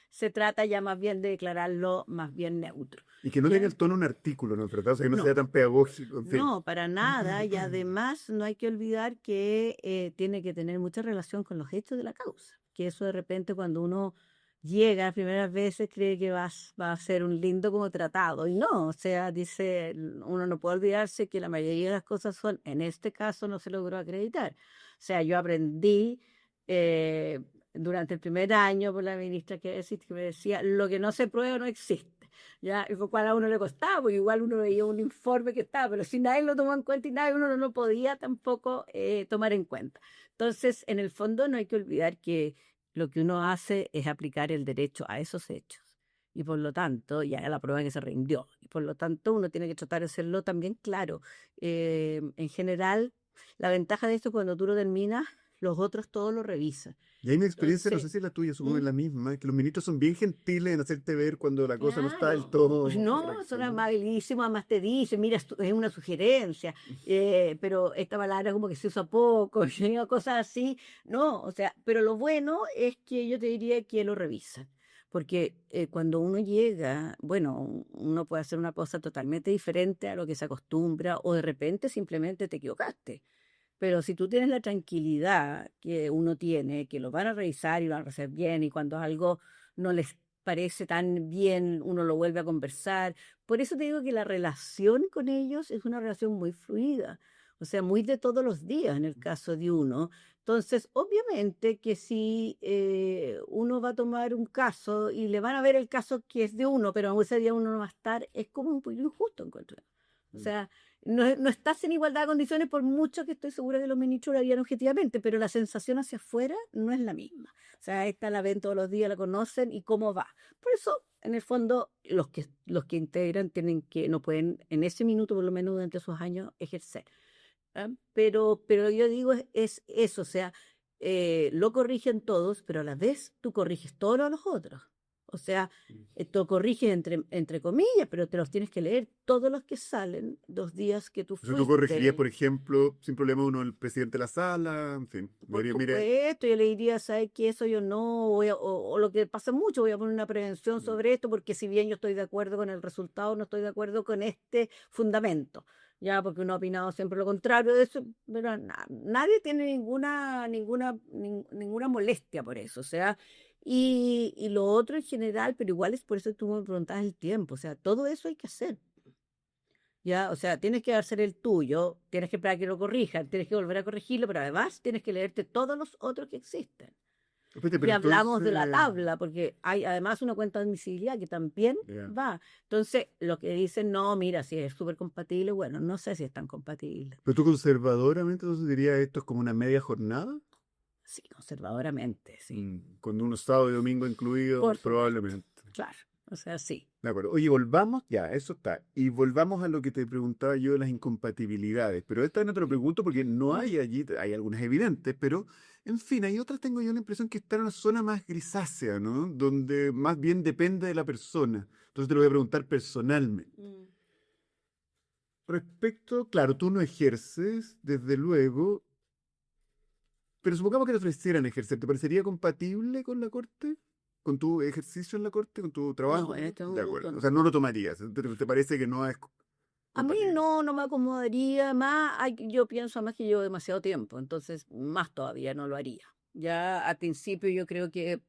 se trata ya más bien de declararlo más bien neutro. Y que no tenga ¿Ya? el tono de un artículo, ¿no? ¿Verdad? O sea, que no sea No, tan pedagógico, en fin. no, para nada. Y además no hay que olvidar que tiene que tener mucha relación con los hechos de la causa. Que eso de repente cuando uno llega las primeras veces cree que va a ser un lindo como tratado. Y no, o sea, dice, uno no puede olvidarse que la mayoría de las cosas son, en este caso no se logró acreditar. O sea, yo aprendí eh, durante el primer año por la ministra que me decía, lo que no se prueba no existe. Ya, y lo cual a uno le costaba, porque igual uno veía un informe que estaba, pero si nadie lo tomó en cuenta y nadie uno no lo podía tampoco tomar en cuenta. Entonces, en el fondo no hay que olvidar que lo que uno hace es aplicar el derecho a esos hechos. Y por lo tanto, ya la prueba que se rindió. Y por lo tanto, uno tiene que tratar de hacerlo también claro. En general, la ventaja de esto, cuando tú lo terminas, los otros todos lo revisan. Y ahí mi experiencia, no Entonces, sé si es la tuya, supongo que ¿mm? es la misma, es que los ministros son bien gentiles en hacerte ver cuando la cosa no está del Claro, pues todo no, correcta, son ¿no? amabilísimos, además te dicen, mira, es una sugerencia, pero esta palabra como que se usa poco, ¿sí? Cosas así, no, o sea, pero lo bueno es que yo te diría que lo revisan, porque cuando uno llega, bueno, uno puede hacer una cosa totalmente diferente a lo que se acostumbra, o de repente simplemente te equivocaste. Pero si tú tienes la tranquilidad que uno tiene, que lo van a revisar y lo van a hacer bien, y cuando algo no les parece tan bien, uno lo vuelve a conversar. Por eso te digo que la relación con ellos es una relación muy fluida, o sea, muy de todos los días en el caso de uno. Entonces, obviamente que si uno va a tomar un caso y le van a ver el caso que es de uno, pero ese día uno no va a estar, es como un poquito injusto, encuentro. O Mm. sea, no estás en igualdad de condiciones por mucho que estoy segura que los ministros lo harían objetivamente, pero la sensación hacia afuera no es la misma. O sea, esta la ven todos los días, la conocen y cómo va. Por eso, en el fondo, los que integran tienen que, no pueden en ese minuto, por lo menos durante esos años, ejercer. ¿Ah? Pero yo digo es eso, o sea, lo corrigen todos, pero a la vez tú corriges todos a los otros. O sea, tú corriges entre comillas, pero te los tienes que leer todos los que salen 2 días que tú Entonces tú corregirías, fuiste. por ejemplo, sin problema uno el presidente de la sala, en fin. Por Diría, mire, supuesto, yo le diría, ¿sabes qué? Eso yo no, o lo que pasa mucho, voy a poner una prevención mm, sobre esto, porque si bien yo estoy de acuerdo con el resultado, no estoy de acuerdo con este fundamento, ya, porque uno ha opinado siempre lo contrario de eso, pero nadie tiene ninguna molestia por eso, o sea, y lo otro en general, pero igual es por eso que tú me preguntabas el tiempo, o sea, todo eso hay que hacer. ¿ya? O sea, tienes que hacer el tuyo, tienes que esperar a que lo corrijan, tienes que volver a corregirlo, pero además tienes que leerte todos los otros que existen. Espérate, Y pero hablamos de la entonces, tabla, porque hay además una cuenta de admisibilidad que también ya. va. Entonces, lo que dicen, no, mira, si es súper compatible, bueno, no sé si es tan compatible. Pero tú conservadoramente entonces dirías esto es como una media jornada. Sí, conservadoramente, sí. Con unos sábados y domingo incluidos, Por supuesto, probablemente. claro. O sea, sí. De acuerdo. Oye, volvamos, ya, eso está. Y volvamos a lo que te preguntaba yo de las incompatibilidades. Pero esta vez no te lo pregunto porque no hay allí, hay algunas evidentes, pero en fin, hay otras, tengo yo la impresión que está en una zona más grisácea, ¿no? Donde más bien depende de la persona. Entonces te lo voy a preguntar personalmente. Respecto, claro, tú no ejerces, desde luego, pero supongamos que te ofrecieran ejercer, ¿te parecería compatible con la corte? ¿Con tu ejercicio en la corte? ¿Con tu trabajo No, en en la este corte? De minuto acuerdo. O no. sea, no lo tomarías. ¿Te parece que no es A mí compatible? no, no me acomodaría más. Yo pienso más que llevo demasiado tiempo, entonces más todavía no lo haría. Ya al principio yo creo que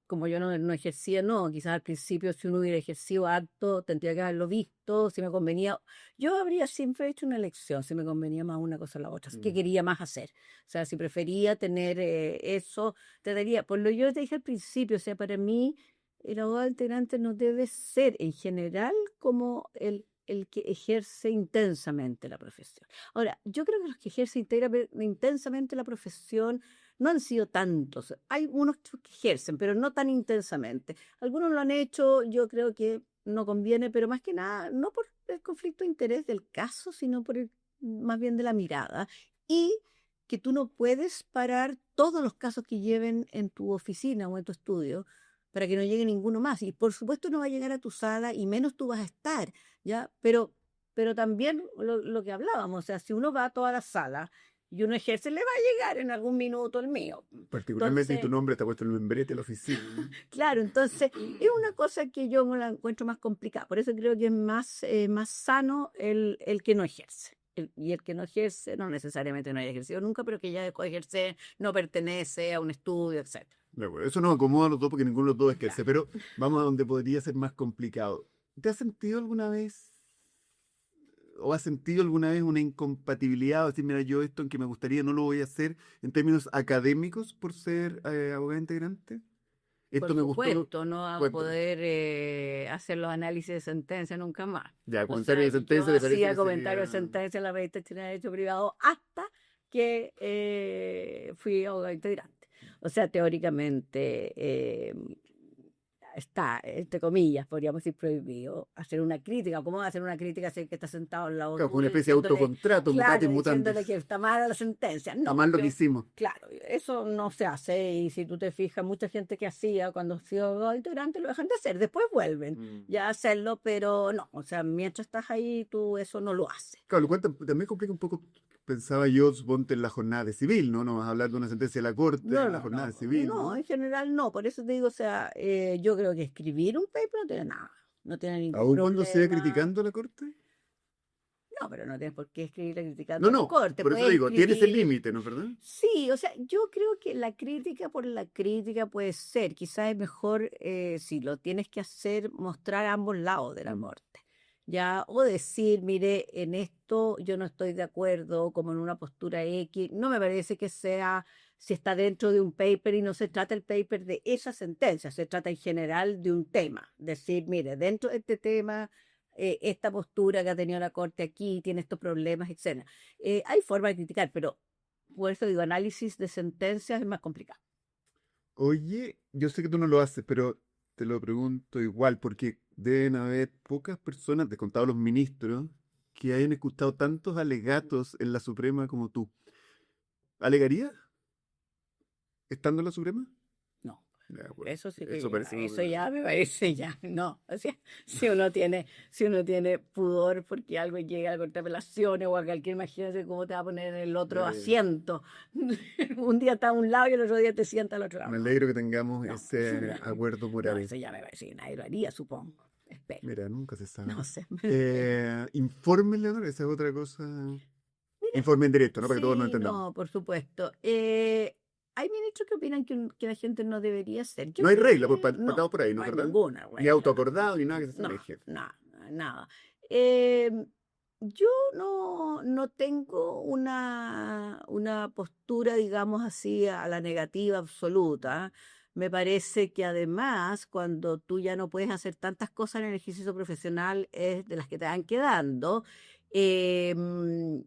como yo no ejercía, no, quizás al principio si uno hubiera ejercido harto, tendría que haberlo visto, si me convenía. Yo habría siempre hecho una elección, si me convenía más una cosa o la otra, qué Mm. quería más hacer. O sea, si prefería tener eso, te daría, por lo que yo te dije al principio, o sea, para mí el abogado integrante no debe ser en general como el que ejerce intensamente la profesión. Ahora, yo creo que los que ejercen intensamente la profesión no han sido tantos. Hay unos que ejercen, pero no tan intensamente. Algunos lo han hecho, yo creo que no conviene, pero más que nada, no por el conflicto de interés del caso, sino por más bien de la mirada. Y que tú no puedes parar todos los casos que lleven en tu oficina o en tu estudio para que no llegue ninguno más. Y por supuesto no va a llegar a tu sala y menos tú vas a estar, ¿ya? Pero también lo que hablábamos, o sea, si uno va a toda la sala y uno ejerce, le va a llegar en algún minuto el mío. Particularmente si tu Entonces, nombre está puesto en el membrete de la oficina, ¿no? claro, entonces es una cosa que yo me la encuentro más complicada. Por eso creo que es más sano el que no ejerce. Y el que no ejerce, no necesariamente no haya ejercido nunca, pero que ya dejó de ejercer, no pertenece a un estudio, etcétera. De acuerdo. Eso nos acomoda a los dos porque ninguno de los dos ejerce, Claro. pero vamos a donde podría ser más complicado. ¿Te has sentido alguna vez o has sentido alguna vez una incompatibilidad o decir, mira, yo esto en que me gustaría no lo voy a hacer en términos académicos por ser abogada integrante? Por Esto me gustó. supuesto, no a Cuéntame. poder hacer los análisis de sentencia nunca más. Ya, O comentario sea, de yo sentencia, ¿te parece hacía que comentarios de sería...? sentencia en la revista chilena de Derecho Privado hasta que fui abogada integrante. O sea, teóricamente está, entre comillas, podríamos decir prohibido hacer una crítica. ¿Cómo hacer una crítica si el que está sentado al lado Claro, fue una tuyo especie de diciéndole, autocontrato, mutatis claro, diciéndole que mutandis. está mala la sentencia? No, Jamás lo que yo, hicimos. claro, eso no se hace y si tú te fijas, mucha gente que hacía cuando ha sido abogado integrante lo dejan de hacer, después vuelven Mm. ya a hacerlo, pero no, o sea, mientras estás ahí, tú eso no lo haces. Claro, lo cual también complica un poco, pensaba yo, suponte en la jornada de civil, ¿no? No vas a hablar de una sentencia de la corte No, en la no, jornada no, de civil, no, ¿no? en general no, por eso te digo, o sea, yo creo que escribir un paper no tiene nada, no tiene ningún Aun cuando sea problema. criticando a la corte. No, pero no tienes por qué escribirle No, criticando a la no, corte. por eso Puedes digo, tiene ese escribir. límite, ¿no es verdad? Sí, o sea, yo creo que la crítica por la crítica puede ser. Quizás es mejor, si lo tienes que hacer, mostrar ambos lados de la Mm. muerte. Ya, o decir, mire, en esto yo no estoy de acuerdo, como en una postura X. No me parece que sea si está dentro de un paper y no se trata el paper de esa sentencia, se trata en general de un tema. Decir, mire, dentro de este tema esta postura que ha tenido la Corte aquí tiene estos problemas, etcétera. Hay forma de criticar, pero por eso digo, análisis de sentencias es más complicado. Oye, yo sé que tú no lo haces, pero te lo pregunto igual, porque deben haber pocas personas, descontados los ministros, que hayan escuchado tantos alegatos en la Suprema como tú. ¿Alegarías estando en la Suprema? No, De acuerdo. eso sí Eso que parece muy eso bien. ya me parece ya, no. O sea, si uno tiene pudor porque algo llega a la Corte de Apelaciones o a cualquier, imagínate cómo te va a poner en el otro Eh, asiento. Un día está a un lado y el otro día te sienta al otro lado. Me No, alegro que tengamos no, ese acuerdo no, moral. eso ya me parece que nadie lo haría, supongo. Espero. Mira, nunca se sabe. No sé, espero. Informe, Leonor, esa es otra cosa. Mira, Informe en directo, ¿no? Para que todos nos sí, entendamos. no, por supuesto. Hay ministros que opinan que la gente no debería ser. Yo No hay creo regla, pues que partamos no, por ahí, ¿no no es hay verdad? ninguna Ni regla, no. autoacordado, ni nada que se No, asemeje. nada, nada. Eh, Yo no tengo una postura, digamos así, a la negativa absoluta. Me parece que además, cuando tú ya no puedes hacer tantas cosas en el ejercicio profesional, es de las que te van quedando. eh, mm,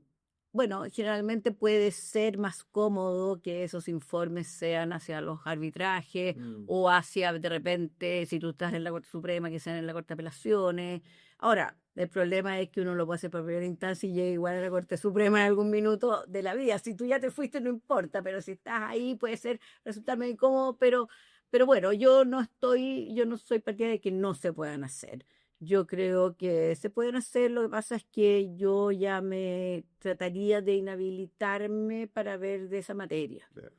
bueno, generalmente puede ser más cómodo que esos informes sean hacia los arbitrajes Mm. o hacia, de repente, si tú estás en la Corte Suprema, que sean en la Corte de Apelaciones. Ahora, el problema es que uno lo puede hacer por primera instancia y llega igual a la Corte Suprema en algún minuto de la vida. Si tú ya te fuiste, no importa, pero si estás ahí puede ser resultarme incómodo, pero bueno, yo no soy partidaria de que no se puedan hacer. Yo creo que se pueden hacer, lo que pasa es que yo ya me trataría de inhabilitarme para ver de esa materia. Claro.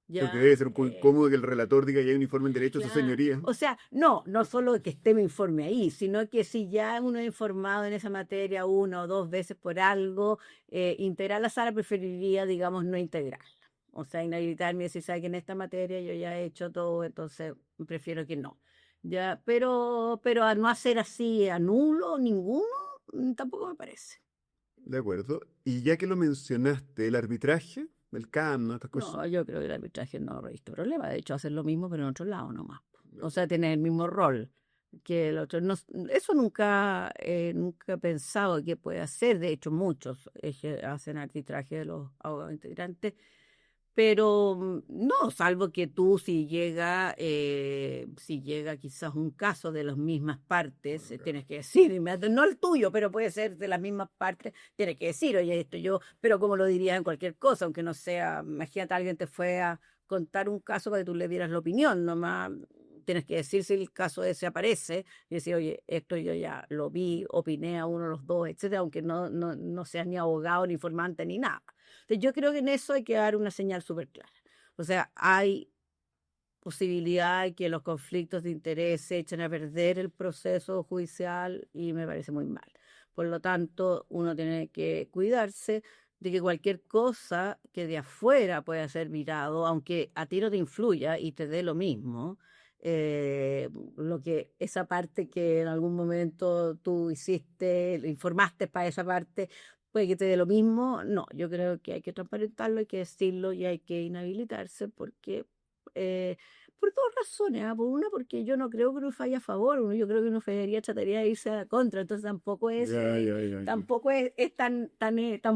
Porque Ya, debe ser un poco incómodo que el relator diga que hay un informe en derecho a su claro. señoría. O sea, no solo que esté mi informe ahí, sino que si ya uno es informado en esa materia una o dos veces por algo, integrar la sala preferiría, digamos, no integrarla. O sea, inhabilitarme y decir, ¿sabe que en esta materia yo ya he hecho todo, entonces prefiero que no? Ya, pero a no hacer así, a nulo, ninguno, tampoco me parece. De acuerdo. Y ya que lo mencionaste, el arbitraje, el CAM, ¿no? Estas cosas. No, yo creo que el arbitraje no ha visto problema. De hecho, hacen lo mismo, pero en otro lado nomás. O sea, tiene el mismo rol que el otro. Eso nunca he pensado que puede hacer. De hecho, muchos hacen arbitraje de los abogados integrantes. Pero no, salvo que tú si llega quizás un caso de las mismas partes, Bueno, claro. tienes que decir, no el tuyo, pero puede ser de las mismas partes, tienes que decir, oye, esto yo, pero como lo dirías en cualquier cosa, aunque no sea, imagínate, alguien te fue a contar un caso para que tú le dieras la opinión, nomás tienes que decir si el caso ese aparece y decir, oye, esto yo ya lo vi, opiné a uno de los dos, etcétera, aunque no seas ni abogado, ni informante, ni nada. Entonces, yo creo que en eso hay que dar una señal súper clara. O sea, hay posibilidad de que los conflictos de interés se echen a perder el proceso judicial y me parece muy mal. Por lo tanto, uno tiene que cuidarse de que cualquier cosa que de afuera pueda ser mirado, aunque a ti no te influya y te dé lo mismo, lo que esa parte que en algún momento tú hiciste, lo informaste para esa parte, puede que te dé lo mismo. No, yo creo que hay que transparentarlo, hay que decirlo y hay que inhabilitarse porque eh, por dos razones. Por una, porque yo no creo que uno falle a favor, yo creo que uno fallaría, trataría de irse a la contra, entonces Ya, ya, ya, ya. tampoco es tan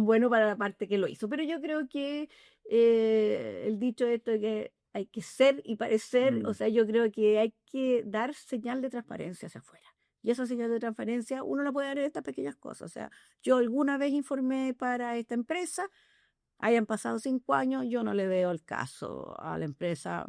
bueno para la parte que lo hizo. Pero yo creo que el dicho esto de que hay que ser y parecer, o Mm. sea, yo creo que hay que dar señal de transparencia hacia afuera. Y esa señal de transparencia uno la puede dar en estas pequeñas cosas. O sea, yo alguna vez informé para esta empresa, hayan pasado 5 años, yo no le veo el caso a la empresa,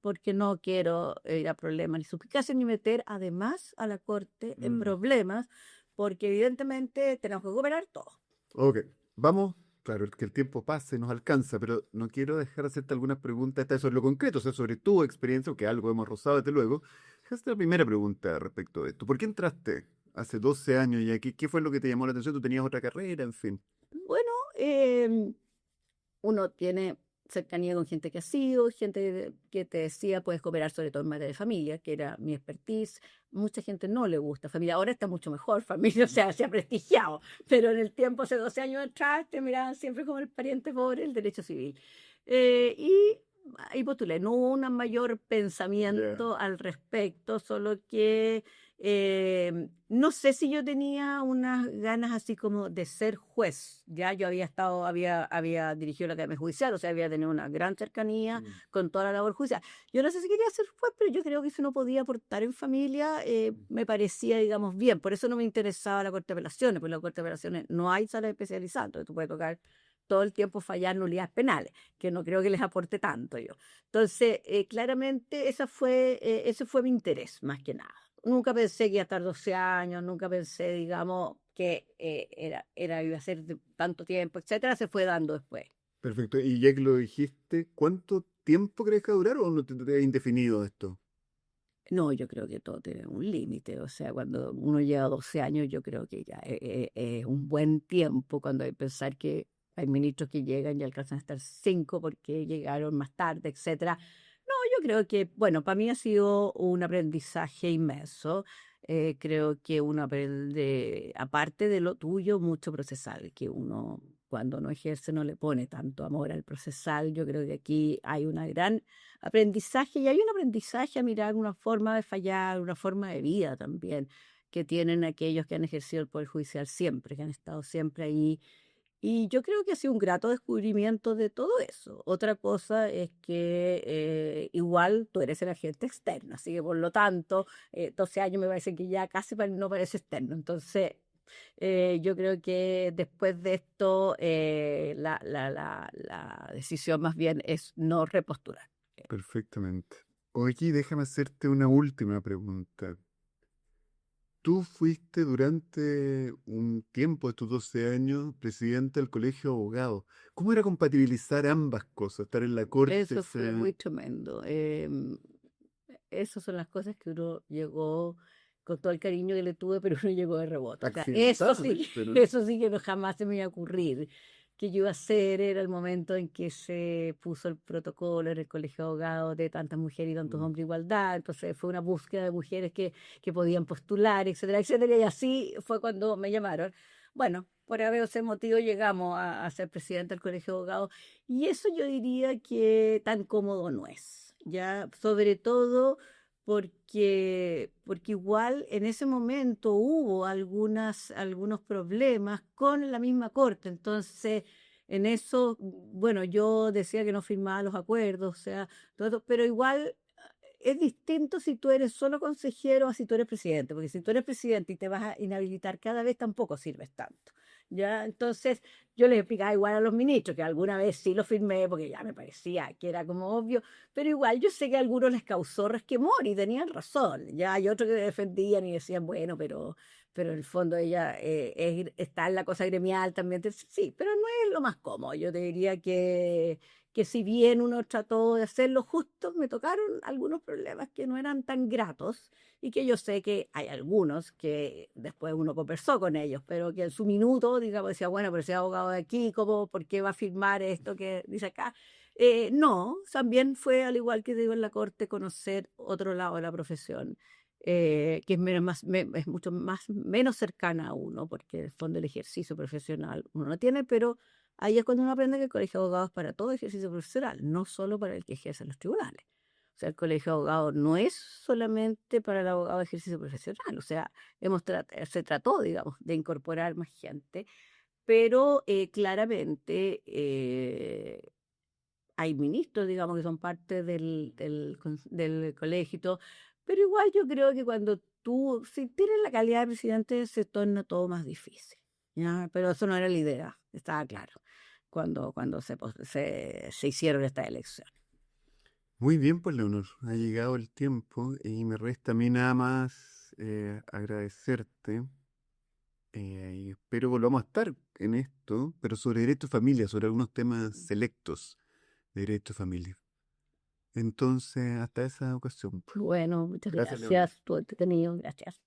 porque no quiero ir a problemas ni suspicacias ni meter además a la corte en Mm. problemas, porque evidentemente tenemos que cooperar todos. Ok, vamos. Claro, que el tiempo pase, nos alcanza, pero no quiero dejar de hacerte algunas preguntas esta vez sobre lo concreto, o sea, sobre tu experiencia, que algo hemos rozado desde luego. Esta la primera pregunta respecto de esto. ¿Por qué entraste hace 12 años y aquí? ¿Qué fue lo que te llamó la atención? ¿Tú tenías otra carrera? En fin. Bueno, uno tiene cercanía con gente que ha sido, gente que te decía, puedes cooperar sobre todo en materia de familia, que era mi expertise. Mucha gente no le gusta familia, ahora está mucho mejor familia, o sea, se ha prestigiado, pero en el tiempo, hace 12 años atrás, te miraban siempre como el pariente pobre, el derecho civil. Y postulé, no hubo un mayor Ya. pensamiento al respecto, solo que no sé si yo tenía unas ganas así como de ser juez. Ya yo había dirigido la Academia Judicial, o sea, había tenido una gran cercanía Mm. con toda la labor judicial. Yo no sé si quería ser juez, pero yo creo que si uno podía aportar en familia, me parecía, digamos, bien. Por eso no me interesaba la Corte de Apelaciones, porque en la Corte de Apelaciones no hay salas especializadas, entonces tú puedes tocar todo el tiempo fallar nulidades penales, que no creo que les aporte tanto yo. Entonces, claramente ese fue mi interés, más que nada. Nunca pensé que iba a estar 12 años, nunca pensé, digamos, que iba a ser de tanto tiempo, etcétera, se fue dando después. Perfecto. Y ya que lo dijiste, ¿cuánto tiempo crees que va a durar o no te indefinido esto? No, yo creo que todo tiene un límite, o sea, cuando uno lleva 12 años, yo creo que ya es un buen tiempo cuando hay que pensar que hay ministros que llegan y alcanzan a estar 5 porque llegaron más tarde, etcétera. No, yo creo que, bueno, para mí ha sido un aprendizaje inmenso. Creo que uno aprende, aparte de lo tuyo, mucho procesal, que uno cuando no ejerce no le pone tanto amor al procesal. Yo creo que aquí hay una gran aprendizaje y hay un aprendizaje a mirar una forma de fallar, una forma de vida también que tienen aquellos que han ejercido el Poder Judicial siempre, que han estado siempre ahí y yo creo que ha sido un grato descubrimiento de todo eso. Otra cosa es que igual tú eres el agente externo, así que por lo tanto, 12 años me parece que ya casi no parece externo. Entonces, yo creo que después de esto, la decisión más bien es no repostular. Perfectamente. Oye, déjame hacerte una última pregunta. Tú fuiste durante un tiempo, estos 12 años, presidente del Colegio de Abogados. ¿Cómo era compatibilizar ambas cosas? Estar en la corte, Eso fue muy tremendo. Esas son las cosas que uno llegó con todo el cariño que le tuve, pero uno llegó de rebote. O sea, eso accidental, sí, pero eso sí que no jamás se me iba a ocurrir. Que yo iba a hacer era el momento en que se puso el protocolo en el colegio de abogados de tantas mujeres y tantos mm, hombres igualdad. Entonces fue una búsqueda de mujeres que podían postular, etcétera, etcétera. Y así fue cuando me llamaron. Bueno, por ese motivo llegamos a ser presidente del colegio de abogados y eso yo diría que tan cómodo no es, ya, sobre todo porque igual en ese momento hubo algunos problemas con la misma corte, entonces en eso, bueno, yo decía que no firmaba los acuerdos, o sea, todo, pero igual es distinto si tú eres solo consejero o si tú eres presidente, porque si tú eres presidente y te vas a inhabilitar cada vez tampoco sirves tanto. ¿Ya? Entonces, yo les explicaba igual a los ministros, que alguna vez sí lo firmé, porque ya me parecía que era como obvio, pero igual yo sé que a algunos les causó resquemor y tenían razón. Ya hay otros que defendían y decían, bueno, pero en el fondo ella está en la cosa gremial también. Entonces, sí, pero no es lo más cómodo. Yo te diría que si bien uno trató de hacerlo justo, me tocaron algunos problemas que no eran tan gratos y que yo sé que hay algunos que después uno conversó con ellos, pero que en su minuto, digamos, decía, bueno, pero ese abogado de aquí, ¿cómo, por qué va a firmar esto que dice acá? No, también fue, al igual que digo en la corte, conocer otro lado de la profesión. Que es, es mucho más, menos cercana a uno, porque en el fondo el ejercicio profesional uno no tiene, pero ahí es cuando uno aprende que el colegio de abogados es para todo ejercicio profesional, no solo para el que ejerce en los tribunales. O sea, el colegio de abogados no es solamente para el abogado de ejercicio profesional. O sea, se trató, digamos, de incorporar más gente, pero claramente hay ministros, digamos, que son parte del colegio y todo. Pero igual yo creo que cuando tú, si tienes la calidad de presidente, se torna todo más difícil. ¿Ya? Pero eso no era la idea, estaba claro, cuando se hicieron estas elecciones. muy bien, pues Leonor, ha llegado el tiempo y me resta a mí nada más agradecerte y espero volvamos a estar en esto, pero sobre derecho de familia, sobre algunos temas selectos de derecho de familia. Entonces, hasta esa ocasión, pues. Bueno, muchas Gracias, Leonor. gracias, estuvo entretenido, gracias.